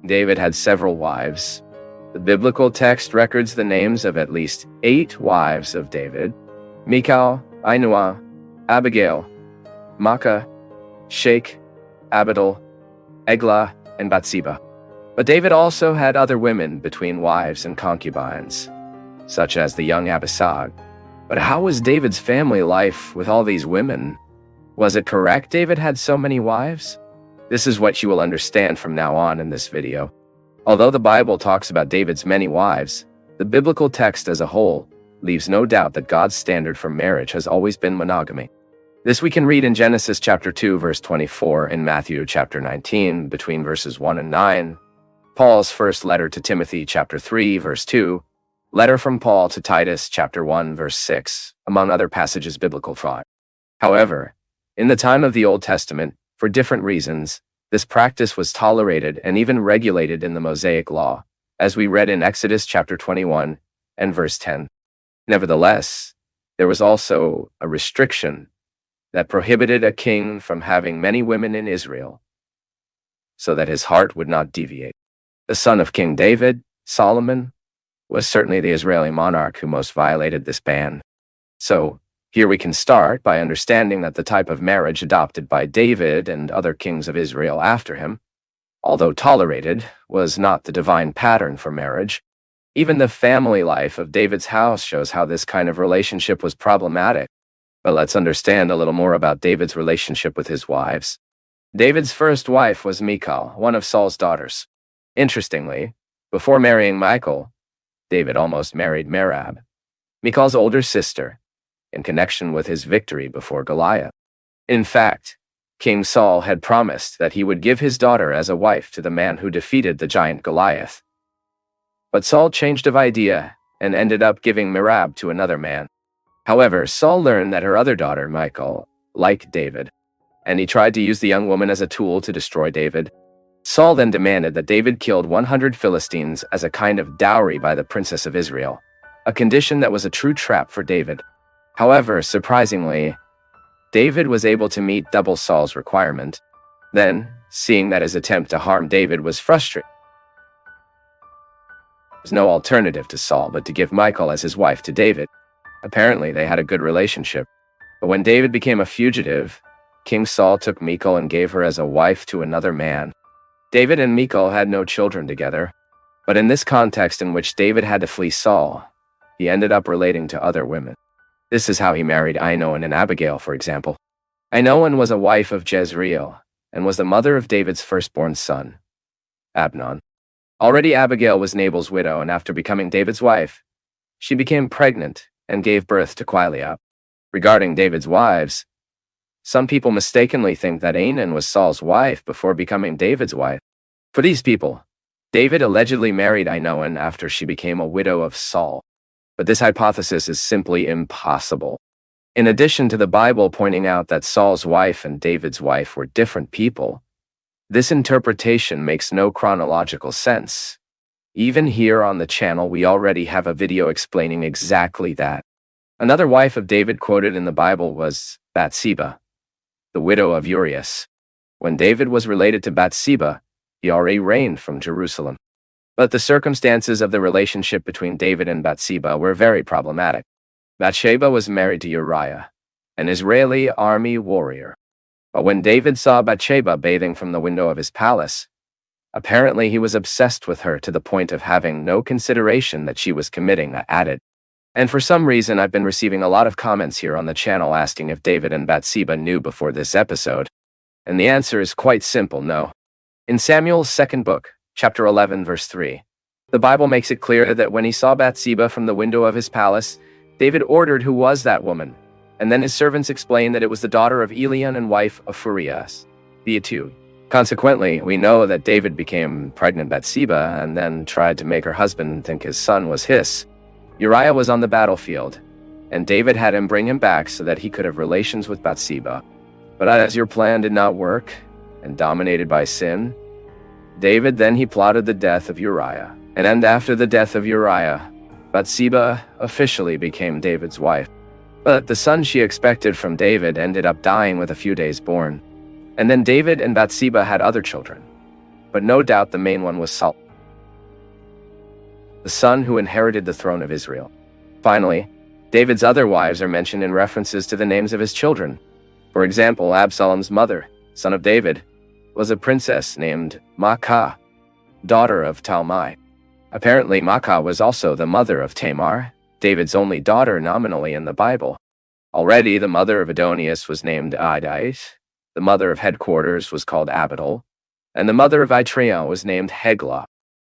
David had several wives. The biblical text records the names of at least 8 wives of David: Michal, Ainua, Abigail, Maacah, Shake, Abital, Eglah, and Bathsheba. But David also had other women between wives and concubines, such as the young Abisag. But how was David's family life with all these women? Was it correct David had so many wives? This is what you will understand from now on in this video. Although the Bible talks about David's many wives, the biblical text as a whole leaves no doubt that God's standard for marriage has always been monogamy. This we can read in Genesis chapter 2, verse 24, in Matthew chapter 19, between verses 1 and 9, Paul's first letter to Timothy chapter 3, verse 2, letter from Paul to Titus chapter 1, verse 6, among other passages biblical thought. However, in the time of the Old Testament, for different reasons, this practice was tolerated and even regulated in the Mosaic Law, as we read in Exodus chapter 21 and verse 10. Nevertheless, there was also a restriction that prohibited a king from having many women in Israel, so that his heart would not deviate. The son of King David, Solomon, was certainly the Israeli monarch who most violated this ban. So, here we can start by understanding that the type of marriage adopted by David and other kings of Israel after him, although tolerated, was not the divine pattern for marriage. Even the family life of David's house shows how this kind of relationship was problematic. But let's understand a little more about David's relationship with his wives. David's first wife was Michal, one of Saul's daughters. Interestingly, before marrying Michal, David almost married Merab, Michal's older sister, in connection with his victory before Goliath. In fact, King Saul had promised that he would give his daughter as a wife to the man who defeated the giant Goliath. But Saul changed of idea and ended up giving Merab to another man. However, Saul learned that her other daughter, Michal, liked David, and he tried to use the young woman as a tool to destroy David. Saul then demanded that David killed 100 Philistines as a kind of dowry by the princess of Israel, a condition that was a true trap for David. However, surprisingly, David was able to meet double Saul's requirement. Then, seeing that his attempt to harm David was frustrating, there was no alternative to Saul but to give Michal as his wife to David. Apparently, they had a good relationship. But when David became a fugitive, King Saul took Michal and gave her as a wife to another man. David and Michal had no children together, but in this context in which David had to flee Saul, he ended up relating to other women. This is how he married Ainua and Abigail, for example. Ainua was a wife of Jezreel and was the mother of David's firstborn son, Abnon. Already Abigail was Nabal's widow, and after becoming David's wife, she became pregnant and gave birth to Quileab. Regarding David's wives, some people mistakenly think that Ainun was Saul's wife before becoming David's wife. For these people, David allegedly married Ainua after she became a widow of Saul. But this hypothesis is simply impossible. In addition to the Bible pointing out that Saul's wife and David's wife were different people, this interpretation makes no chronological sense. Even here on the channel, we already have a video explaining exactly that. Another wife of David quoted in the Bible was Bathsheba, the widow of Urias. When David was related to Bathsheba, he already reigned from Jerusalem. But the circumstances of the relationship between David and Bathsheba were very problematic. Bathsheba was married to Uriah, an Israeli army warrior. But when David saw Bathsheba bathing from the window of his palace, apparently he was obsessed with her to the point of having no consideration that she was committing an added. And for some reason, I've been receiving a lot of comments here on the channel asking if David and Bathsheba knew before this episode. And the answer is quite simple, no. In Samuel's second book, chapter 11, verse 3, the Bible makes it clear that when he saw Bathsheba from the window of his palace, David ordered who was that woman, and then his servants explained that it was the daughter of Eliam and wife of Urias, the Hittite. Consequently, we know that David became pregnant Bathsheba and then tried to make her husband think his son was his. Uriah was on the battlefield, and David had him bring him back so that he could have relations with Bathsheba. But as your plan did not work, and dominated by sin, David then he plotted the death of Uriah. And after the death of Uriah, Bathsheba officially became David's wife. But the son she expected from David ended up dying with a few days born. And then David and Bathsheba had other children. but no doubt the main one was Saul, the son who inherited the throne of Israel. Finally, David's other wives are mentioned in references to the names of his children. For example, Absalom's mother, son of David, was a princess named Maacah, daughter of Talmai. Apparently, Maacah was also the mother of Tamar, David's only daughter nominally in the Bible. Already, the mother of Adonias was named Idite, the mother of Headquarters was called Abital, and the mother of Itraiah was named Heglah.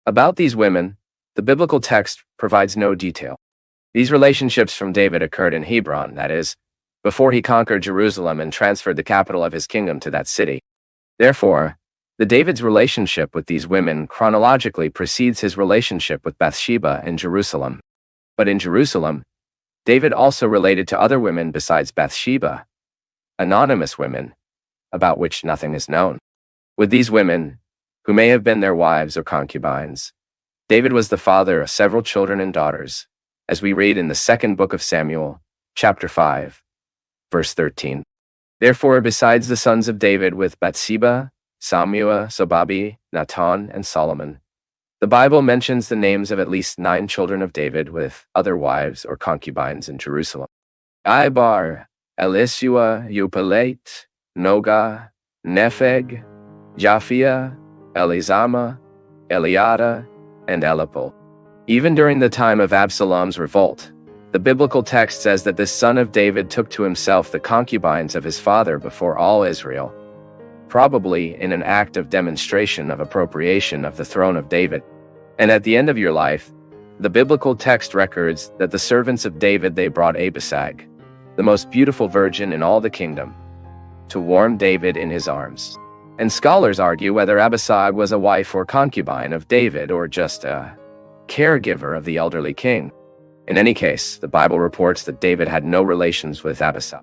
About these women, the biblical text provides no detail. These relationships from David occurred in Hebron, that is, before he conquered Jerusalem and transferred the capital of his kingdom to that city. Therefore, David's relationship with these women chronologically precedes his relationship with Bathsheba in Jerusalem. But in Jerusalem, David also related to other women besides Bathsheba, anonymous women, about which nothing is known. With these women, who may have been their wives or concubines, David was the father of several children and daughters, as we read in the second book of Samuel, chapter 5, verse 13. Therefore, besides the sons of David with Bathsheba, Samuel, Sobabi, Nathan, and Solomon, the Bible mentions the names of at least 9 children of David with other wives or concubines in Jerusalem: Ibar, Elisua, Upelate, Noga, Nepheg, Japhia, Elizama, Eliada, and Elipal. Even during the time of Absalom's revolt, the biblical text says that this son of David took to himself the concubines of his father before all Israel, probably in an act of demonstration of appropriation of the throne of David. And at the end of your life, the biblical text records that the servants of David they brought Abishag, the most beautiful virgin in all the kingdom, to warm David in his arms. And scholars argue whether Abishag was a wife or concubine of David or just a caregiver of the elderly king. In any case, the Bible reports that David had no relations with Abishag.